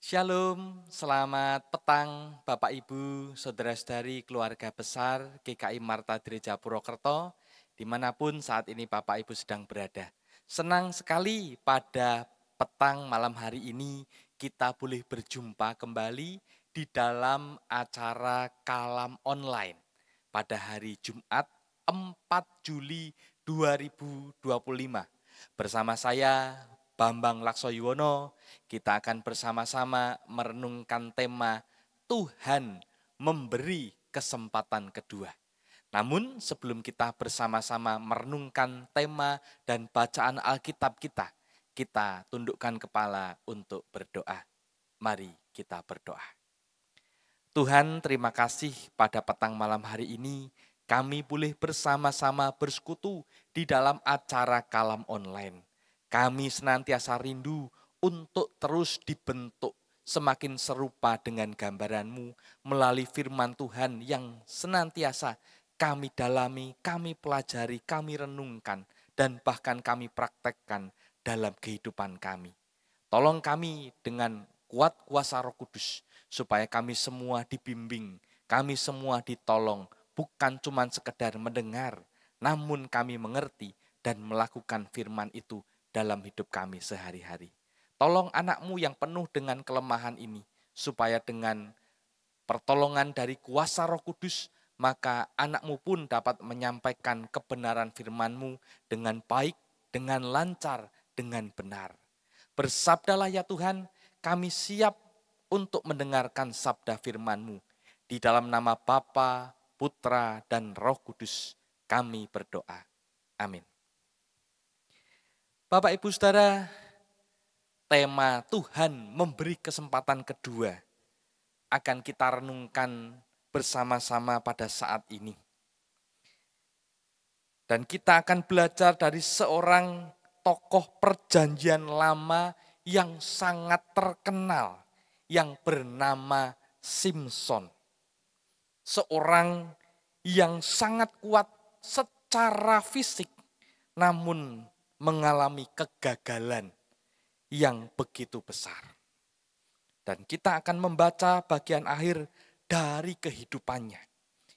Shalom, selamat petang Bapak Ibu, saudara-saudari keluarga besar GKI Marta Gereja Purwokerto, dimanapun saat ini Bapak Ibu sedang berada. Senang sekali pada petang malam hari ini kita boleh berjumpa kembali di dalam acara Kalam Online pada hari Jumat 4 Juli 2025. Bersama saya Bambang Laksoyuwono, kita akan bersama-sama merenungkan tema Tuhan memberi kesempatan kedua. Namun sebelum kita bersama-sama merenungkan tema dan bacaan Alkitab kita tundukkan kepala untuk berdoa. Mari kita berdoa. Tuhan, terima kasih pada petang malam hari ini kami boleh bersama-sama bersekutu di dalam acara Kalam Online. Kami senantiasa rindu untuk terus dibentuk semakin serupa dengan gambaran-Mu melalui firman Tuhan yang senantiasa kami dalami, kami pelajari, kami renungkan, dan bahkan kami praktekkan dalam kehidupan kami. Tolong kami dengan kuat kuasa Roh Kudus, supaya kami semua dibimbing, kami semua ditolong, bukan cuma sekedar mendengar, namun kami mengerti dan melakukan firman itu dalam hidup kami sehari-hari. Tolong anak-Mu yang penuh dengan kelemahan ini, supaya dengan pertolongan dari kuasa Roh Kudus, maka anak-Mu pun dapat menyampaikan kebenaran firman-Mu dengan baik, dengan lancar, dengan benar. Bersabdalah ya Tuhan, kami siap untuk mendengarkan sabda firman-Mu. Di dalam nama Bapa, Putra, dan Roh Kudus, kami berdoa. Amin. Bapak, Ibu, Saudara, tema Tuhan memberi kesempatan kedua akan kita renungkan bersama-sama pada saat ini. Dan kita akan belajar dari seorang tokoh perjanjian lama yang sangat terkenal, yang bernama Simson. Seorang yang sangat kuat secara fisik, namun mengalami kegagalan yang begitu besar. Dan kita akan membaca bagian akhir dari kehidupannya,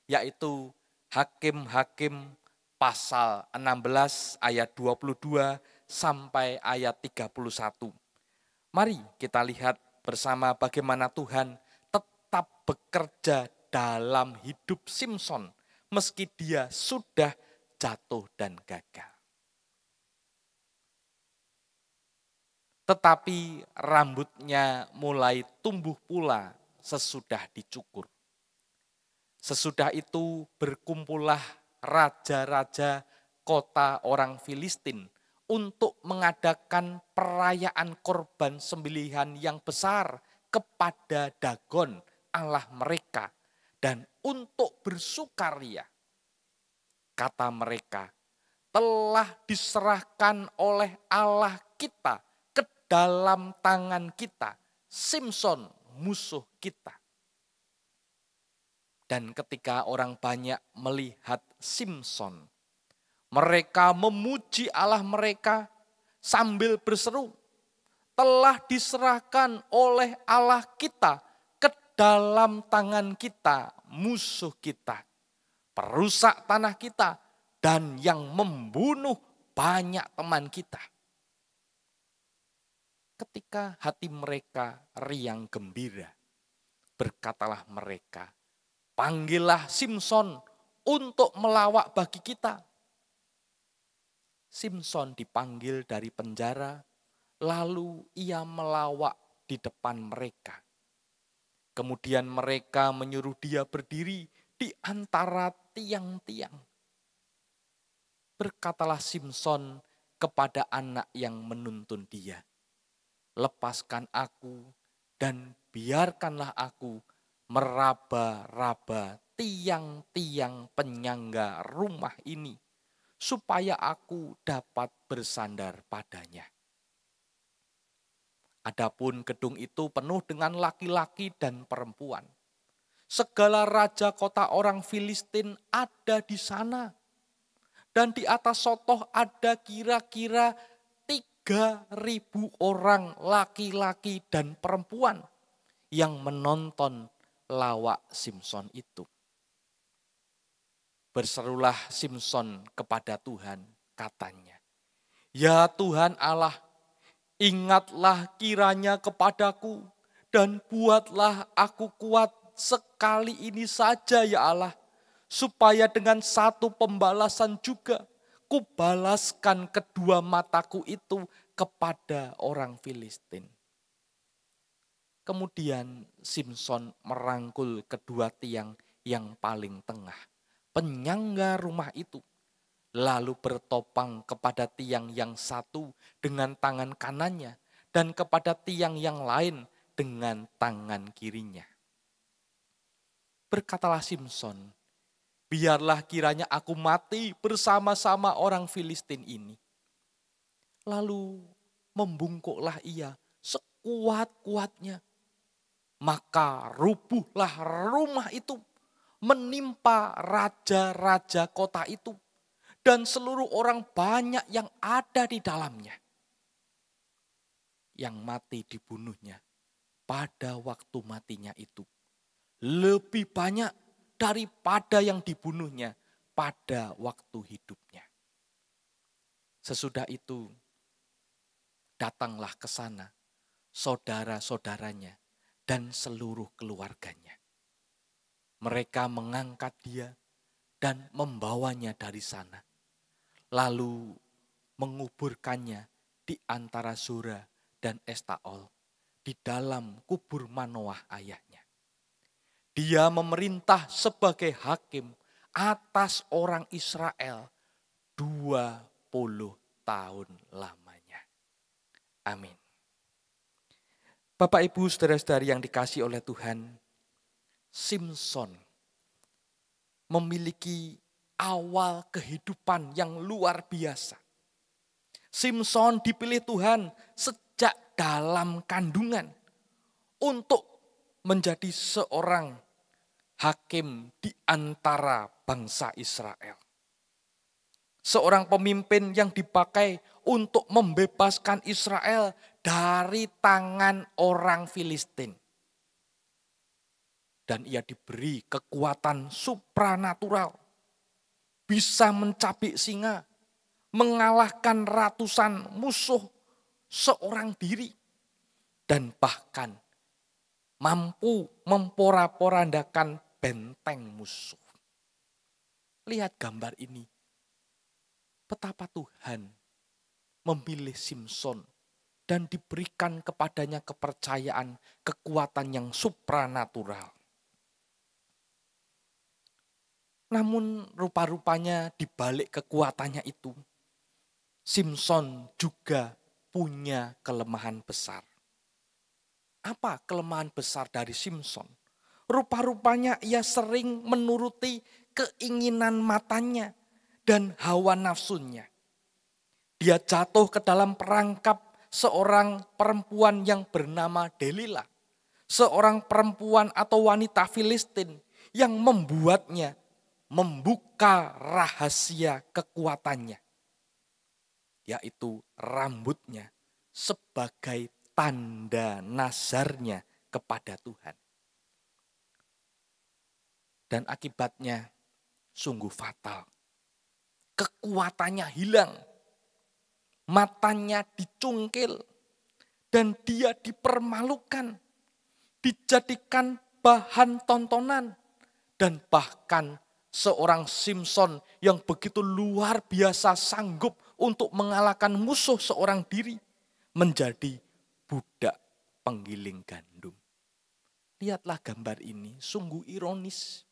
yaitu Hakim-Hakim pasal 16 ayat 22 sampai ayat 31. Mari kita lihat bersama bagaimana Tuhan tetap bekerja dalam hidup Simson meski dia sudah jatuh dan gagal. Tetapi rambutnya mulai tumbuh pula sesudah dicukur. Sesudah itu berkumpullah raja-raja kota orang Filistin untuk mengadakan perayaan korban sembelihan yang besar kepada Dagon, Allah mereka. Dan untuk bersukaria, kata mereka, telah diserahkan oleh Allah kita ke dalam tangan kita, Simson musuh kita. Dan ketika orang banyak melihat Simson, mereka memuji Allah mereka sambil berseru, telah diserahkan oleh Allah kita ke dalam tangan kita, musuh kita, perusak tanah kita, dan yang membunuh banyak teman kita. Ketika hati mereka riang gembira, berkatalah mereka, panggillah Simson untuk melawak bagi kita. Simson dipanggil dari penjara, lalu ia melawak di depan mereka. Kemudian mereka menyuruh dia berdiri di antara tiang-tiang. Berkatalah Simson kepada anak yang menuntun dia, lepaskan aku dan biarkanlah aku meraba-raba tiang-tiang penyangga rumah ini, supaya aku dapat bersandar padanya. Adapun gedung itu penuh dengan laki-laki dan perempuan. Segala raja kota orang Filistin ada di sana. Dan di atas sotoh ada kira-kira 3.000 orang laki-laki dan perempuan. yang menonton lawak Simson itu. Berserulah Simson kepada Tuhan, katanya, "Ya Tuhan Allah, ingatlah kiranya kepadaku dan buatlah aku kuat sekali ini saja ya Allah, supaya dengan satu pembalasan juga kubalaskan kedua mataku itu kepada orang Filistin." Kemudian Simson merangkul kedua tiang yang paling tengah, penyangga rumah itu, lalu bertopang kepada tiang yang satu dengan tangan kanannya dan kepada tiang yang lain dengan tangan kirinya. Berkatalah Simson, "Biarlah kiranya aku mati bersama-sama orang Filistin ini." Lalu membungkuklah ia sekuat-kuatnya. Maka rubuhlah rumah itu, menimpa raja-raja kota itu, dan seluruh orang banyak yang ada di dalamnya. Yang mati dibunuhnya pada waktu matinya itu lebih banyak daripada yang dibunuhnya pada waktu hidupnya. Sesudah itu datanglah ke sana saudara-saudaranya dan seluruh keluarganya. Mereka mengangkat dia dan membawanya dari sana. Lalu menguburkannya di antara Zora dan Estaol di dalam kubur Manoah ayahnya. Dia memerintah sebagai hakim atas orang Israel 20 tahun lamanya. Amin. Bapak, Ibu, saudara-saudari yang dikasihi oleh Tuhan, Simson memiliki awal kehidupan yang luar biasa. Simson dipilih Tuhan sejak dalam kandungan untuk menjadi seorang hakim di antara bangsa Israel. Seorang pemimpin yang dipakai untuk membebaskan Israel dari tangan orang Filistin. Dan ia diberi kekuatan supranatural. Bisa mencabik singa, mengalahkan ratusan musuh seorang diri. Dan bahkan mampu memporak-porandakan benteng musuh. Lihat gambar ini. Betapa Tuhan memilih Simson dan diberikan kepadanya kepercayaan, kekuatan yang supranatural. Namun rupa-rupanya di balik kekuatannya itu, Simson juga punya kelemahan besar. Apa kelemahan besar dari Simson? Rupa-rupanya ia sering menuruti keinginan matanya dan hawa nafsunya. Dia jatuh ke dalam perangkap seorang perempuan yang bernama Delila. Seorang perempuan atau wanita Filistin yang membuatnya membuka rahasia kekuatannya. Yaitu rambutnya sebagai tanda nazarnya kepada Tuhan. Dan akibatnya sungguh fatal. Kekuatannya hilang. Matanya dicungkil. Dan dia dipermalukan. Dijadikan bahan tontonan. Dan bahkan seorang Simson yang begitu luar biasa sanggup untuk mengalahkan musuh seorang diri. Menjadi budak penggiling gandum. Lihatlah gambar ini, sungguh ironis.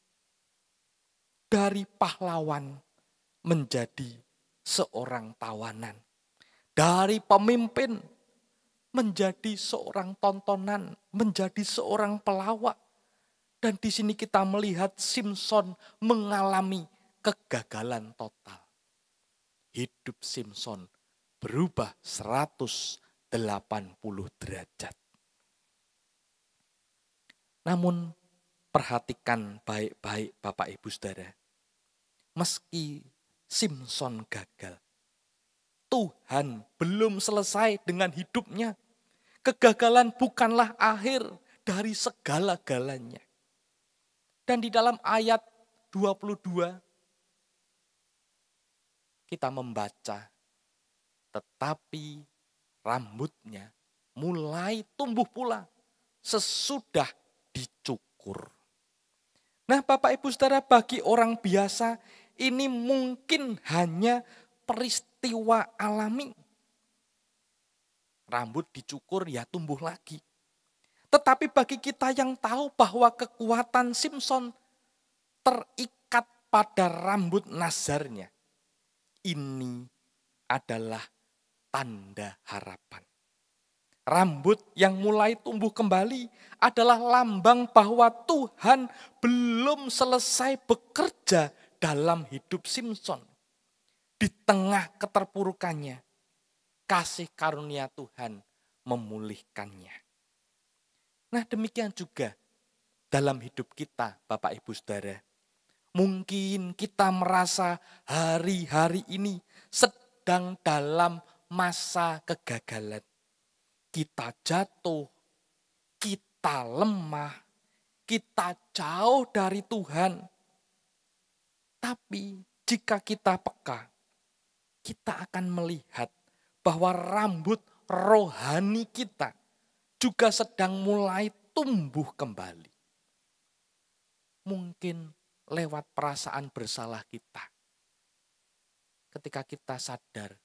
Dari pahlawan menjadi seorang tawanan. Dari pemimpin menjadi seorang tontonan, menjadi seorang pelawak. Dan di sini kita melihat Simson mengalami kegagalan total. Hidup Simson berubah 180 derajat. Namun perhatikan baik-baik Bapak Ibu Saudara. Meski Simson gagal, Tuhan belum selesai dengan hidupnya. Kegagalan bukanlah akhir dari segala-galanya. Dan di dalam ayat 22 kita membaca, tetapi rambutnya mulai tumbuh pula sesudah dicukur. Nah, Bapak Ibu Saudara, bagi orang biasa ini mungkin hanya peristiwa alami. Rambut dicukur ya tumbuh lagi. Tetapi bagi kita yang tahu bahwa kekuatan Simson terikat pada rambut nazarnya, ini adalah tanda harapan. Rambut yang mulai tumbuh kembali adalah lambang bahwa Tuhan belum selesai bekerja dalam hidup Simson. Di tengah keterpurukannya, kasih karunia Tuhan memulihkannya. Nah, demikian juga dalam hidup kita, Bapak Ibu Saudara. Mungkin kita merasa hari-hari ini sedang dalam masa kegagalan. Kita jatuh, kita lemah, kita jauh dari Tuhan. Tapi jika kita peka, kita akan melihat bahwa rambut rohani kita juga sedang mulai tumbuh kembali. Mungkin lewat perasaan bersalah kita. Ketika kita sadar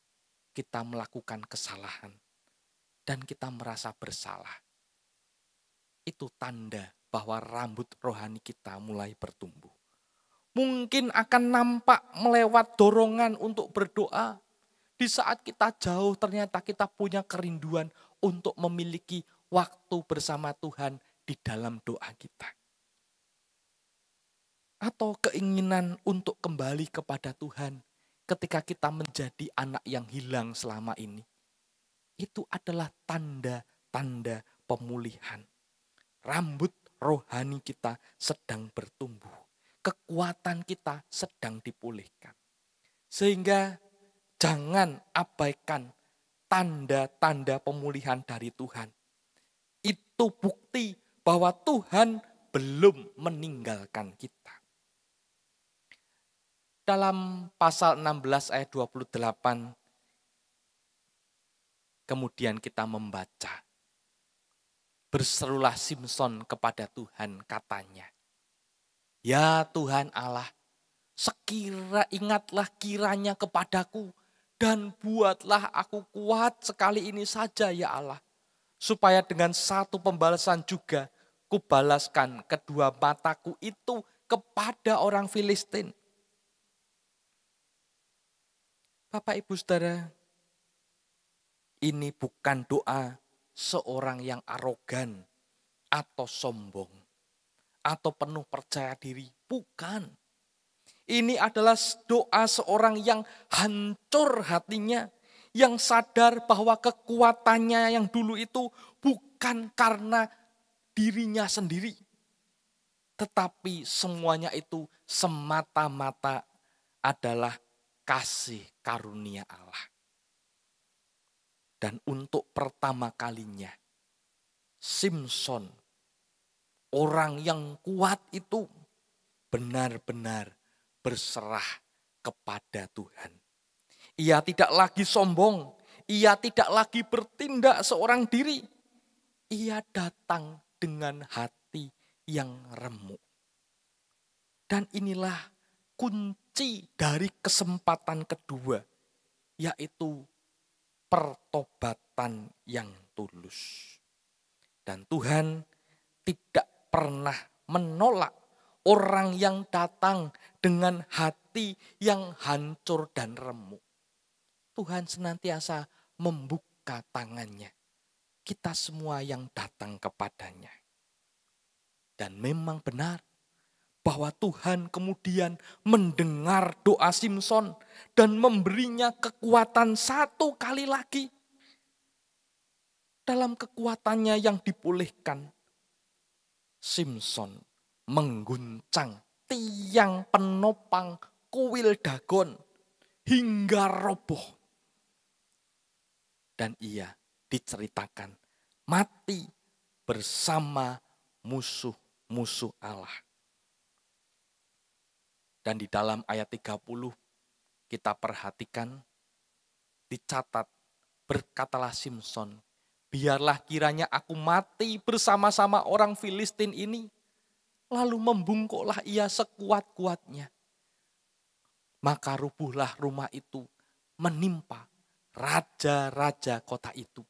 kita melakukan kesalahan dan kita merasa bersalah. Itu tanda bahwa rambut rohani kita mulai bertumbuh. Mungkin akan nampak melewat dorongan untuk berdoa. Di saat kita jauh ternyata kita punya kerinduan untuk memiliki waktu bersama Tuhan di dalam doa kita. Atau keinginan untuk kembali kepada Tuhan ketika kita menjadi anak yang hilang selama ini. Itu adalah tanda-tanda pemulihan. Rambut rohani kita sedang bertumbuh. Kekuatan kita sedang dipulihkan. Sehingga jangan abaikan tanda-tanda pemulihan dari Tuhan. Itu bukti bahwa Tuhan belum meninggalkan kita. Dalam pasal 16 ayat 28, kemudian kita membaca, berserulah Simson kepada Tuhan, katanya, ya Tuhan Allah, ingatlah kiranya kepadaku, dan buatlah aku kuat sekali ini saja ya Allah, supaya dengan satu pembalasan juga kubalaskan kedua mataku itu kepada orang Filistin. Bapak Ibu Saudara, ini bukan doa seorang yang arogan atau sombong atau penuh percaya diri. Bukan. Ini adalah doa seorang yang hancur hatinya, yang sadar bahwa kekuatannya yang dulu itu bukan karena dirinya sendiri, tetapi semuanya itu semata-mata adalah kasih karunia Allah. Dan untuk pertama kalinya, Simson, orang yang kuat itu benar-benar berserah kepada Tuhan. Ia tidak lagi sombong, ia tidak lagi bertindak seorang diri. Ia datang dengan hati yang remuk. Dan inilah kunci dari kesempatan kedua, yaitu pertobatan yang tulus. Dan Tuhan tidak pernah menolak orang yang datang dengan hati yang hancur dan remuk. Tuhan senantiasa membuka tangannya. Kita semua yang datang kepadanya. Dan memang benar bahwa Tuhan kemudian mendengar doa Simson dan memberinya kekuatan satu kali lagi. Dalam kekuatannya yang dipulihkan, Simson mengguncang tiang penopang kuil Dagon hingga roboh. Dan ia diceritakan mati bersama musuh-musuh Allah. Dan di dalam ayat 30 kita perhatikan, dicatat, berkatalah Simson, biarlah kiranya aku mati bersama-sama orang Filistin ini. Lalu membungkuklah ia sekuat-kuatnya. Maka rubuhlah rumah itu menimpa raja-raja kota itu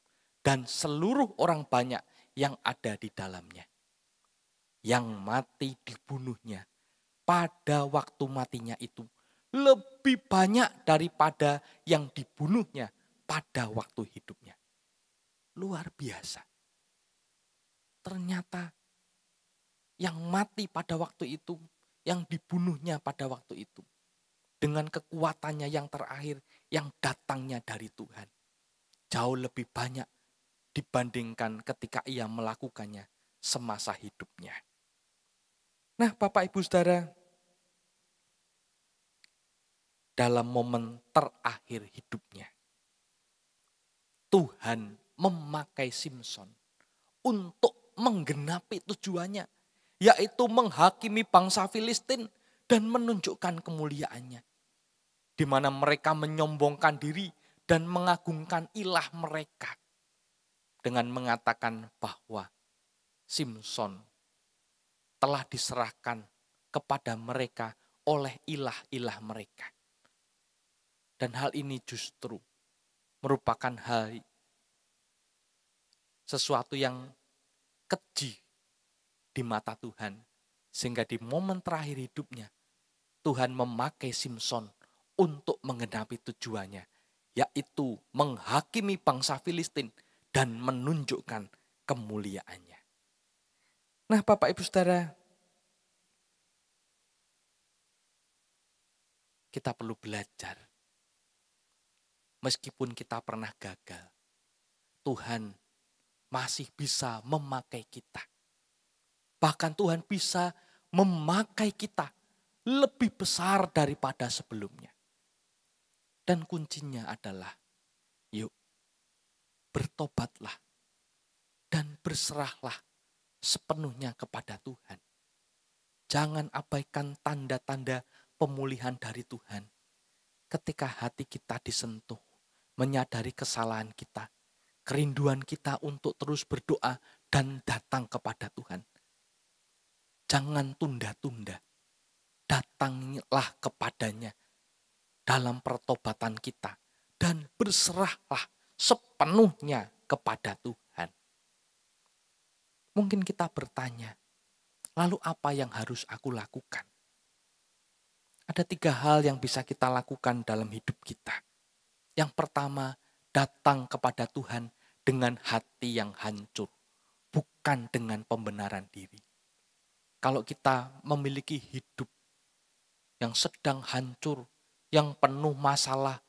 dan seluruh orang banyak yang ada di dalamnya. Yang mati dibunuhnya pada waktu matinya itu lebih banyak daripada yang dibunuhnya pada waktu hidupnya. Luar biasa. Ternyata yang mati pada waktu itu, yang dibunuhnya pada waktu itu, dengan kekuatannya yang terakhir, yang datangnya dari Tuhan, jauh lebih banyak dibandingkan ketika ia melakukannya semasa hidupnya. Nah, Bapak Ibu Saudara, dalam momen terakhir hidupnya, Tuhan memakai Simson untuk menggenapi tujuannya, yaitu menghakimi bangsa Filistin dan menunjukkan kemuliaannya. Di mana mereka menyombongkan diri dan mengagungkan ilah mereka dengan mengatakan bahwa Simson telah diserahkan kepada mereka oleh ilah-ilah mereka. Dan hal ini justru merupakan hal sesuatu yang keji di mata Tuhan. Sehingga di momen terakhir hidupnya, Tuhan memakai Simson untuk menggenapi tujuannya, yaitu menghakimi bangsa Filistin dan menunjukkan kemuliaannya. Nah, Bapak Ibu Saudara, kita perlu belajar. Meskipun kita pernah gagal, Tuhan masih bisa memakai kita. Bahkan Tuhan bisa memakai kita lebih besar daripada sebelumnya. Dan kuncinya adalah, yuk bertobatlah dan berserahlah sepenuhnya kepada Tuhan. Jangan abaikan tanda-tanda pemulihan dari Tuhan. Ketika hati kita disentuh, menyadari kesalahan kita, kerinduan kita untuk terus berdoa dan datang kepada Tuhan. Jangan tunda-tunda, datanglah kepadanya dalam pertobatan kita dan berserahlah sepenuhnya kepada Tuhan. Mungkin kita bertanya, lalu apa yang harus aku lakukan? Ada 3 hal yang bisa kita lakukan dalam hidup kita. Yang pertama, datang kepada Tuhan dengan hati yang hancur, bukan dengan pembenaran diri. Kalau kita memiliki hidup yang sedang hancur, yang penuh masalah,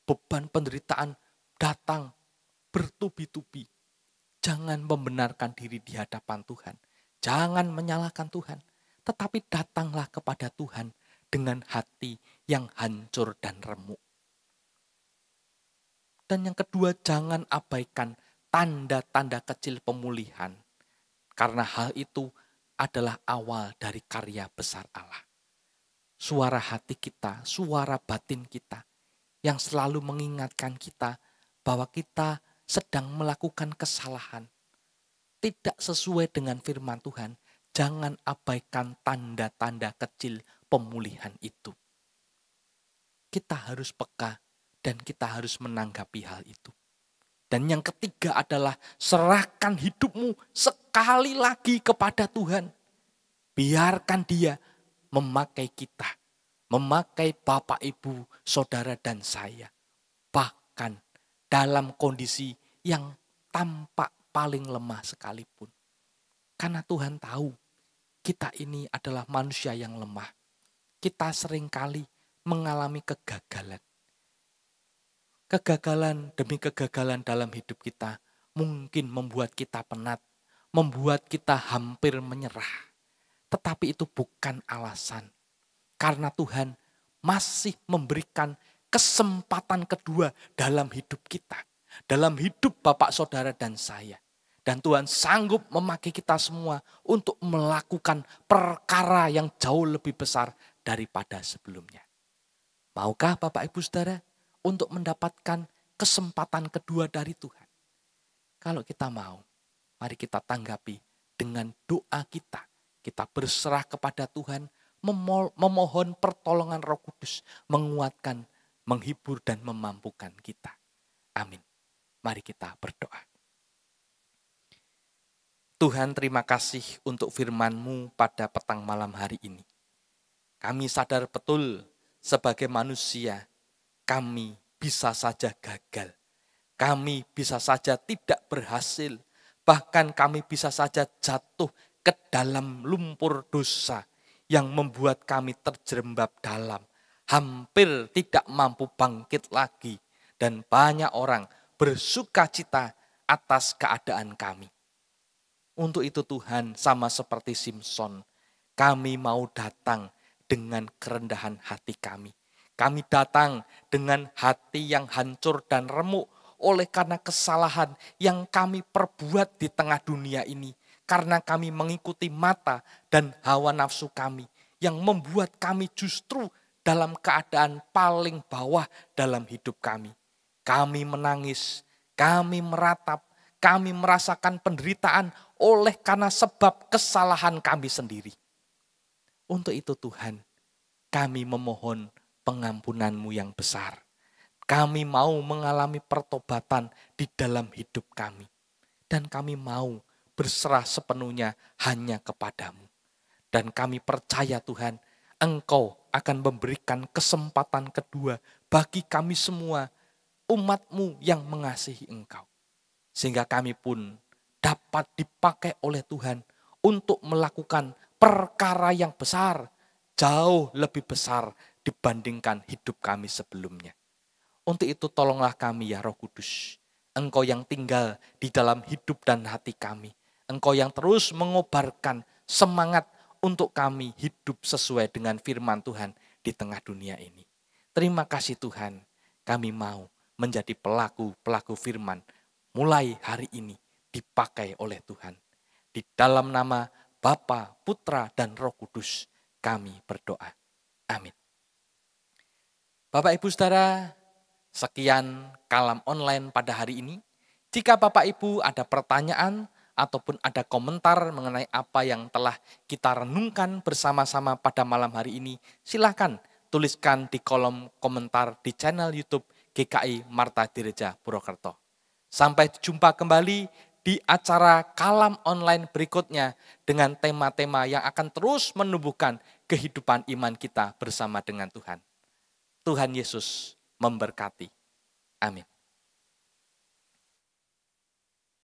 beban penderitaan datang bertubi-tubi, jangan membenarkan diri di hadapan Tuhan. Jangan menyalahkan Tuhan, tetapi datanglah kepada Tuhan dengan hati yang hancur dan remuk. Dan yang kedua, jangan abaikan tanda-tanda kecil pemulihan. Karena hal itu adalah awal dari karya besar Allah. Suara hati kita, suara batin kita yang selalu mengingatkan kita bahwa kita sedang melakukan kesalahan. Tidak sesuai dengan firman Tuhan, jangan abaikan tanda-tanda kecil pemulihan itu. Kita harus peka dan kita harus menanggapi hal itu. Dan yang ketiga adalah serahkan hidupmu sekali lagi kepada Tuhan. Biarkan Dia memakai kita, memakai Bapak, Ibu, Saudara, dan saya. Bahkan dalam kondisi yang tampak paling lemah sekalipun. Karena Tuhan tahu kita ini adalah manusia yang lemah. Kita seringkali mengalami kegagalan. Kegagalan demi kegagalan dalam hidup kita mungkin membuat kita penat, membuat kita hampir menyerah. Tetapi itu bukan alasan. Karena Tuhan masih memberikan kesempatan kedua dalam hidup kita. Dalam hidup Bapak, Saudara, dan saya. Dan Tuhan sanggup memakai kita semua untuk melakukan perkara yang jauh lebih besar daripada sebelumnya. Maukah Bapak Ibu Saudara untuk mendapatkan kesempatan kedua dari Tuhan? Kalau kita mau, mari kita tanggapi dengan doa kita. Kita berserah kepada Tuhan, memohon pertolongan Roh Kudus, menguatkan, menghibur dan memampukan kita. Amin. Mari kita berdoa. Tuhan, terima kasih untuk firman-Mu pada petang malam hari ini. Kami sadar betul sebagai manusia, kami bisa saja gagal. Kami bisa saja tidak berhasil. Bahkan kami bisa saja jatuh ke dalam lumpur dosa yang membuat kami terjerembab dalam. Hampir tidak mampu bangkit lagi. Dan banyak orang bersukacita atas keadaan kami. Untuk itu Tuhan, sama seperti Simson, kami mau datang dengan kerendahan hati kami. Kami datang dengan hati yang hancur dan remuk oleh karena kesalahan yang kami perbuat di tengah dunia ini. Karena kami mengikuti mata dan hawa nafsu kami yang membuat kami justru dalam keadaan paling bawah dalam hidup kami. Kami menangis, kami meratap, kami merasakan penderitaan oleh karena sebab kesalahan kami sendiri. Untuk itu Tuhan, kami memohon pengampunan-Mu yang besar. Kami mau mengalami pertobatan di dalam hidup kami. Dan kami mau berserah sepenuhnya hanya kepadamu. Dan kami percaya Tuhan, Engkau akan memberikan kesempatan kedua bagi kami semua, umat-Mu yang mengasihi Engkau. Sehingga kami pun dapat dipakai oleh Tuhan untuk melakukan perkara yang besar, jauh lebih besar dibandingkan hidup kami sebelumnya. Untuk itu tolonglah kami ya Roh Kudus. Engkau yang tinggal di dalam hidup dan hati kami. Engkau yang terus mengobarkan semangat untuk kami hidup sesuai dengan firman Tuhan di tengah dunia ini. Terima kasih Tuhan, kami mau menjadi pelaku firman mulai hari ini dipakai oleh Tuhan. Di dalam nama Bapa, Putra, dan Roh Kudus kami berdoa. Amin. Bapak Ibu Saudara, sekian kalam online pada hari ini. Jika Bapak Ibu ada pertanyaan ataupun ada komentar mengenai apa yang telah kita renungkan bersama-sama pada malam hari ini, silakan tuliskan di kolom komentar di channel YouTube GKI Marta Direja Purwokerto. Sampai jumpa kembali di acara kalam online berikutnya dengan tema-tema yang akan terus menumbuhkan kehidupan iman kita bersama dengan Tuhan. Tuhan Yesus memberkati. Amin.